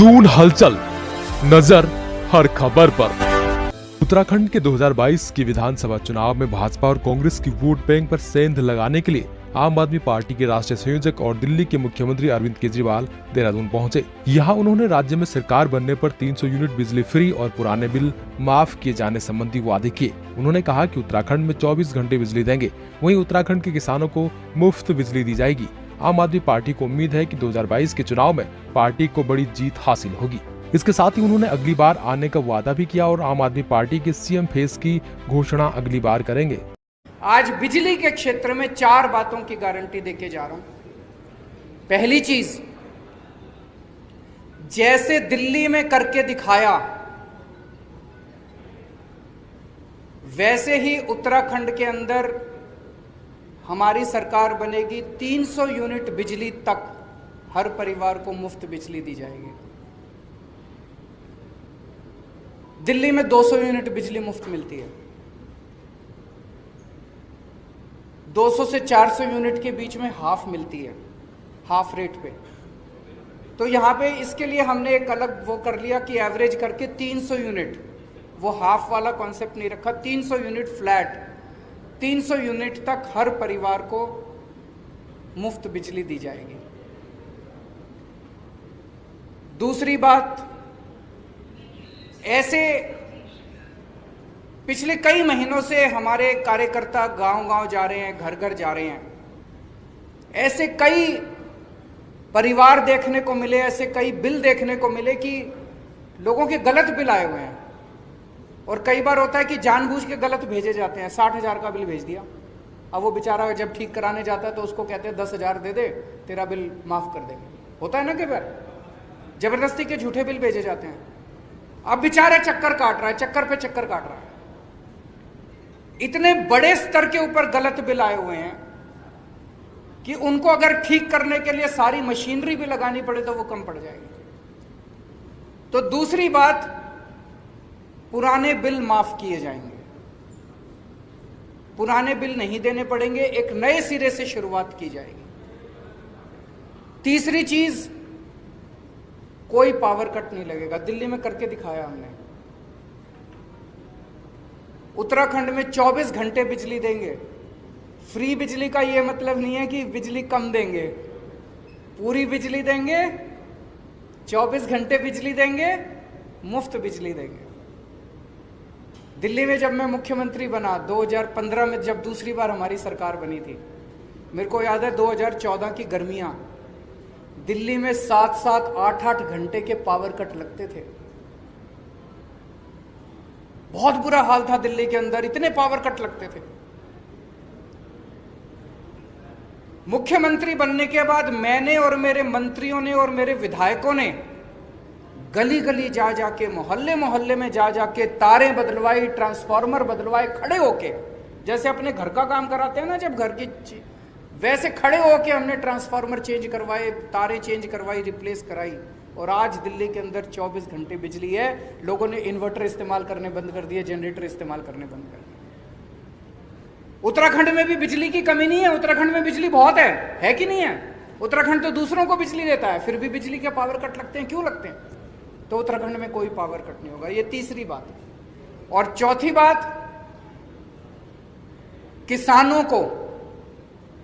दून हलचल, नजर हर खबर पर। उत्तराखंड के 2022 के विधानसभा चुनाव में भाजपा और कांग्रेस की वोट बैंक पर सेंध लगाने के लिए आम आदमी पार्टी के राष्ट्रीय संयोजक और दिल्ली के मुख्यमंत्री अरविंद केजरीवाल देहरादून पहुंचे। यहां उन्होंने राज्य में सरकार बनने पर 300 यूनिट बिजली फ्री और पुराने बिल माफ किए जाने संबंधी वादे किए। उन्होंने कहा कि उत्तराखंड में 24 घंटे बिजली देंगे, वहीं उत्तराखंड के किसानों को मुफ्त बिजली दी जाएगी। आम आदमी पार्टी को उम्मीद है कि 2022 के चुनाव में पार्टी को बड़ी जीत हासिल होगी। इसके साथ ही उन्होंने अगली बार आने का वादा भी किया और आम आदमी पार्टी के सीएम फेस की घोषणा अगली बार करेंगे। आज बिजली के क्षेत्र में 4 बातों की गारंटी देके जा रहा हूं। पहली चीज, जैसे दिल्ली में करके दिखाया वैसे ही उत्तराखंड के अंदर हमारी सरकार बनेगी। 300 यूनिट बिजली तक हर परिवार को मुफ्त बिजली दी जाएगी। दिल्ली में 200 यूनिट बिजली मुफ्त मिलती है, 200 से 400 यूनिट के बीच में हाफ मिलती है, हाफ रेट पे। तो यहां पे इसके लिए हमने एक अलग वो कर लिया कि एवरेज करके 300 यूनिट, वो हाफ वाला कॉन्सेप्ट नहीं रखा, 300 यूनिट फ्लैट, 300 यूनिट तक हर परिवार को मुफ्त बिजली दी जाएगी। दूसरी बात, ऐसे पिछले कई महीनों से हमारे कार्यकर्ता गांव-गांव जा रहे हैं, घर-घर जा रहे हैं। ऐसे कई परिवार देखने को मिले, ऐसे कई बिल देखने को मिले कि लोगों के गलत बिल आए हुए हैं। और कई बार होता है कि जानबूझ के गलत भेजे जाते हैं। 60,000 का बिल भेज दिया, अब वो बेचारा जब ठीक कराने जाता है तो उसको कहते हैं 10,000 दे दे, तेरा बिल माफ कर देंगे। होता है ना कई बार, जबरदस्ती के झूठे बिल भेजे जाते हैं। अब बेचारा चक्कर काट रहा है, चक्कर पे चक्कर काट रहा है। इतने बड़े स्तर के ऊपर गलत बिल आए हुए हैं कि उनको अगर ठीक करने के लिए सारी मशीनरी भी लगानी पड़े तो वो कम पड़ जाएगी। तो दूसरी बात, पुराने बिल माफ किए जाएंगे, पुराने बिल नहीं देने पड़ेंगे, एक नए सिरे से शुरुआत की जाएगी। तीसरी चीज, कोई पावर कट नहीं लगेगा। दिल्ली में करके दिखाया हमने। उत्तराखंड में 24 घंटे बिजली देंगे। फ्री बिजली का यह मतलब नहीं है कि बिजली कम देंगे, पूरी बिजली देंगे, 24 घंटे बिजली देंगे, मुफ्त बिजली देंगे। दिल्ली में जब मैं मुख्यमंत्री बना 2015 में, जब दूसरी बार हमारी सरकार बनी थी, मेरे को याद है 2014 की गर्मियां, दिल्ली में 7-7, 8-8 घंटे के पावर कट लगते थे। बहुत बुरा हाल था दिल्ली के अंदर, इतने पावर कट लगते थे। मुख्यमंत्री बनने के बाद मैंने और मेरे मंत्रियों ने और मेरे विधायकों ने गली गली जा जाके, मोहल्ले मोहल्ले में जा जाके तारें बदलवाई, ट्रांसफार्मर बदलवाए, खड़े होके, जैसे अपने घर का काम कराते हैं ना जब घर की, वैसे खड़े होके हमने ट्रांसफार्मर चेंज करवाए, तारें चेंज करवाई, रिप्लेस कराई। और आज दिल्ली के अंदर 24 घंटे बिजली है। लोगों ने इन्वर्टर इस्तेमाल करने बंद कर दिए, जनरेटर इस्तेमाल करने बंद कर दिए। उत्तराखंड में भी बिजली की कमी नहीं है, उत्तराखंड में बिजली बहुत है कि नहीं है? उत्तराखंड तो दूसरों को बिजली देता है, फिर भी बिजली के पावर कट लगते हैं। क्यों लगते हैं? तो उत्तराखंड में कोई पावर कट नहीं होगा। ये तीसरी बात है। और चौथी बात, किसानों को,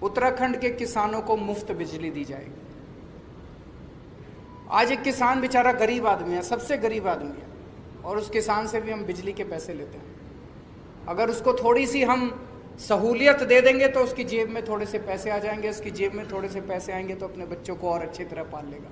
उत्तराखंड के किसानों को मुफ्त बिजली दी जाएगी। आज एक किसान बेचारा गरीब आदमी है, सबसे गरीब आदमी है, और उस किसान से भी हम बिजली के पैसे लेते हैं। अगर उसको थोड़ी सी हम सहूलियत दे देंगे तो उसकी जेब में थोड़े से पैसे आ जाएंगे, उसकी जेब में थोड़े से पैसे आएंगे तो अपने बच्चों को और अच्छी तरह पाल लेगा।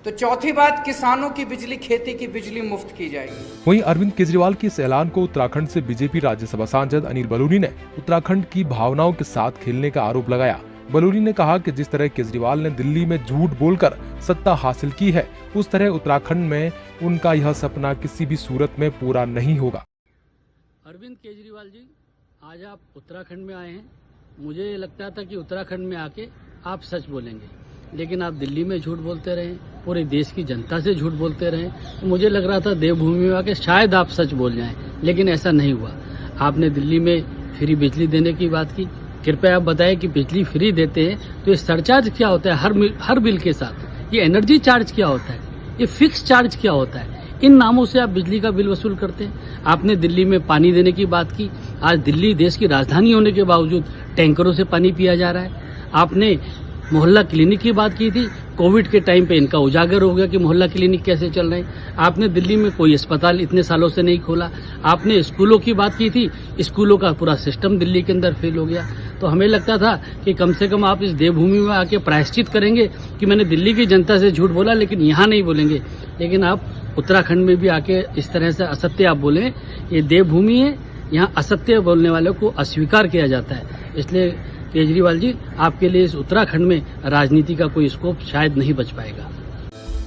तो चौथी बात, किसानों की बिजली, खेती की बिजली मुफ्त की जाएगी। वहीं अरविंद केजरीवाल के इस ऐलान को उत्तराखंड से बीजेपी राज्यसभा सांसद अनिल बलूनी ने उत्तराखंड की भावनाओं के साथ खेलने का आरोप लगाया। बलूनी ने कहा कि जिस तरह केजरीवाल ने दिल्ली में झूठ बोलकर सत्ता हासिल की है, उस तरह उत्तराखंड में उनका यह सपना किसी भी सूरत में पूरा नहीं होगा। अरविंद केजरीवाल जी, आज आप उत्तराखंड में आए हैं। मुझे लगता था कि उत्तराखंड में आके आप सच बोलेंगे, लेकिन आप दिल्ली में झूठ बोलते रहे, पूरे देश की जनता से झूठ बोलते रहे। तो मुझे लग रहा था देवभूमि में आके शायद आप सच बोल जाएं, लेकिन ऐसा नहीं हुआ। आपने दिल्ली में फ्री बिजली देने की बात की। कृपया आप बताएं कि बिजली फ्री देते हैं तो ये सरचार्ज क्या होता है हर बिल के साथ? ये एनर्जी चार्ज क्या होता है? ये फिक्स चार्ज क्या होता है? इन नामों से आप बिजली का बिल वसूल करते हैं। आपने दिल्ली में पानी देने की बात की, आज दिल्ली देश की राजधानी होने के बावजूद टैंकरों से पानी पिया जा रहा है। आपने मोहल्ला क्लिनिक की बात की थी, कोविड के टाइम पे इनका उजागर हो गया कि मोहल्ला क्लिनिक कैसे चल रहे हैं। आपने दिल्ली में कोई अस्पताल इतने सालों से नहीं खोला। आपने स्कूलों की बात की थी, स्कूलों का पूरा सिस्टम दिल्ली के अंदर फेल हो गया। तो हमें लगता था कि कम से कम आप इस देवभूमि में आके प्रायश्चित करेंगे कि मैंने दिल्ली की जनता से झूठ बोला, लेकिन यहाँ नहीं बोलेंगे। लेकिन आप उत्तराखंड में भी आके इस तरह से असत्य आप बोले, ये देवभूमि है, यहाँ असत्य बोलने वालों को अस्वीकार किया जाता है। इसलिए केजरीवाल जी, आपके लिए इस उत्तराखंड में राजनीति का कोई स्कोप शायद नहीं बच पाएगा।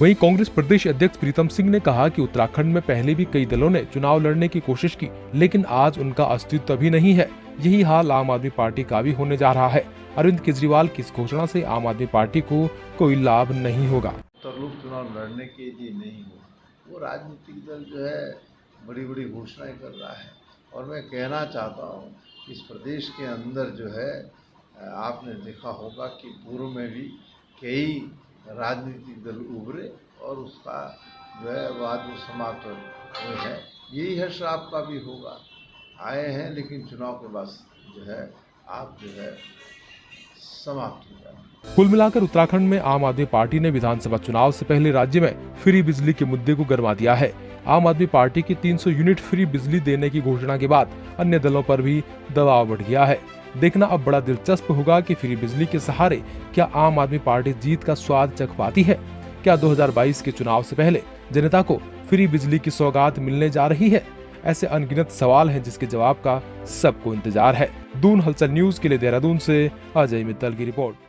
वहीं कांग्रेस प्रदेश अध्यक्ष प्रीतम सिंह ने कहा कि उत्तराखंड में पहले भी कई दलों ने चुनाव लड़ने की कोशिश की, लेकिन आज उनका अस्तित्व भी नहीं है। यही हाल आम आदमी पार्टी का भी होने जा रहा है। अरविंद केजरीवाल की इस घोषणा से आम आदमी पार्टी को कोई लाभ नहीं होगा। लोग चुनाव लड़ने के लिए नहीं हो, वो राजनीतिक दल जो है बड़ी बड़ी घोषणाएं कर रहा है। और मैं कहना चाहता हूँ, इस प्रदेश के अंदर जो है आपने देखा होगा कि पूर्व में भी कई राजनीतिक दल उभरे और उसका जो है बाद वो समाप्त हुए हैं। यही हर्ष आपका भी होगा। आए हैं लेकिन चुनाव के बाद जो है आप जो है समाप्त हो जाए। कुल मिलाकर उत्तराखंड में आम आदमी पार्टी ने विधानसभा चुनाव से पहले राज्य में फ्री बिजली के मुद्दे को गरमा दिया है। आम आदमी पार्टी की 300 यूनिट फ्री बिजली देने की घोषणा के बाद अन्य दलों पर भी दबाव बढ़ गया है। देखना अब बड़ा दिलचस्प होगा कि फ्री बिजली के सहारे क्या आम आदमी पार्टी जीत का स्वाद चख पाती है। क्या 2022 के चुनाव से पहले जनता को फ्री बिजली की सौगात मिलने जा रही है? ऐसे अनगिनत सवाल हैं जिसके जवाब का सबको इंतजार है। दून हलचल न्यूज के लिए देहरादून से अजय मित्तल की रिपोर्ट।